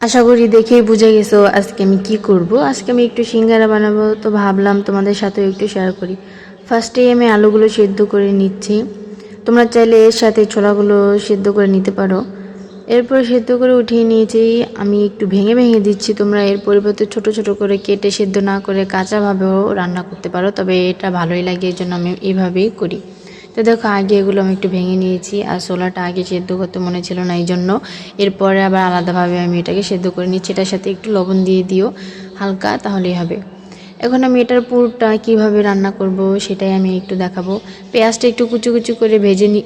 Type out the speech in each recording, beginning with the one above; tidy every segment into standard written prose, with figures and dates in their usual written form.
আশা করি দেখেই বুঝে গেছো আজকে আমি কি করব। আজকে আমি একটু সিঙ্গারা বানাবো, তো ভাবলাম তোমাদের সাথেও একটু শেয়ার করি। ফার্স্টেই আমি আলুগুলো সেদ্ধ করে নিচ্ছি। তোমরা চাইলে এর সাথে ছোলাগুলো সেদ্ধ করে নিতে পারো। এরপর সেদ্ধ করে উঠিয়ে নিয়েছি। আমি একটু ভেঙে ভেঙে দিচ্ছি, তোমরা এর পরিবর্তে ছোট ছোট করে কেটে সেদ্ধ না করে কাঁচাভাবেও রান্না করতে পারো, তবে এটা ভালোই লাগে, এই জন্য আমি এইভাবেই করি। তো দেখো আগে এগুলো আমি একটু ভেঙে নিয়েছি, আর ছোলাটা আগে সেদ্ধ করতে মনে ছিল না, এই জন্য এরপরে আবার আলাদাভাবে আমি এটাকে সেদ্ধ করে নিচ্ছি। এটার সাথে একটু লবণ দিয়ে দিও হালকা, তাহলেই হবে। এখন আমি এটার পুরটা কিভাবে রান্না করব সেটাই আমি একটু দেখাবো। পেঁয়াজটা একটু কুচু কুচু করে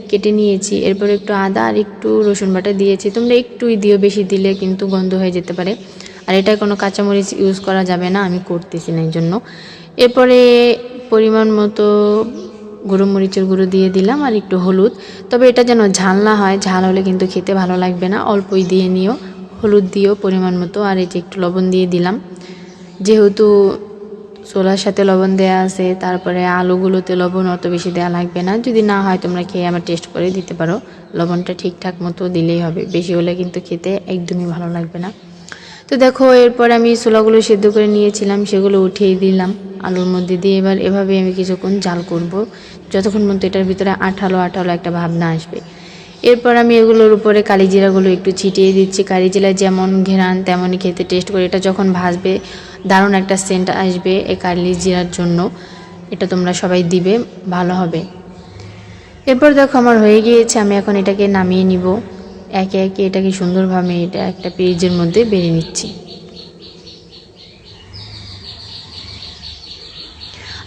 কেটে নিয়েছি। এরপর একটু আদা আর একটু রসুন বাটা দিয়েছি। তোমরা একটুই দিও, বেশি দিলে কিন্তু গন্ধ হয়ে যেতে পারে। আর এটায় কোনো কাঁচামরিচ ইউজ করা যাবে না, আমি করতেছি না এই জন্য। এরপরে পরিমাণ মতো গুঁড়ো মরিচের গুঁড়ো দিয়ে দিলাম আর একটু হলুদ। তবে এটা যেন ঝাল না হয়, ঝাল হলে কিন্তু খেতে ভালো লাগবে না, অল্পই দিয়ে নিও। হলুদ দিও পরিমাণ মতো, আর এই যে একটু লবণ দিয়ে দিলাম, যেহেতু ছোলার সাথে লবণ দেওয়া আছে। তারপরে আলুগুলোতে লবণ অত বেশি দেওয়া লাগবে না, যদি না হয় তোমরা খেয়ে আবার টেস্ট করে দিতে পারো। লবণটা ঠিকঠাক মতো দিলেই হবে, বেশি হলে কিন্তু খেতে একদমই ভালো লাগবে না। তো দেখো এরপর আমি ছোলাগুলো সেদ্ধ করে নিয়েছিলাম, সেগুলো উঠিয়ে দিলাম আলুর মধ্যে দিয়ে। এবার এভাবে আমি কিছুক্ষণ জাল করব, যতক্ষণ পর্যন্ত এটার ভিতরে আঠালো আঠালো একটা ভাব না আসবে। এরপর আমি এগুলোর উপরে কালিজিরাগুলো একটু ছিটিয়ে দিচ্ছি। কালিজিরা যেমন ঘেরান তেমনই খেতে টেস্ট করে। এটা যখন ভাজবে দারুণ একটা সেন্ট আসবে এই কালিজিরার জন্য, এটা তোমরা সবাই দিবে, ভালো হবে। এরপর দেখো আমার হয়ে গিয়েছে, আমি এখন এটাকে নামিয়ে নিব। একে একে এটাকে সুন্দরভাবে এটা একটা পেজের মধ্যে বেড়ে নিচ্ছি।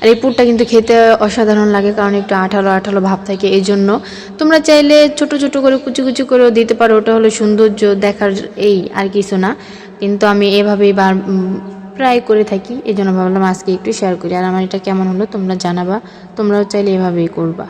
আর এই পুরটা কিন্তু খেতে অসাধারণ লাগে, কারণ একটু আঠালো আঠালো ভাব থাকে। এই জন্য তোমরা চাইলে ছোট ছোট করে কুচি কুচি করেও দিতে পারো, ওটা হলো সৌন্দর্য দেখার, এই আর কিছু না। কিন্তু আমি এভাবেই প্রায় করে থাকি, এই জন্য ভাবলাম আজকে একটু শেয়ার করি। আর আমার এটা কেমন হলো তোমরা জানাবা, তোমরাও চাইলে এভাবেই করবা।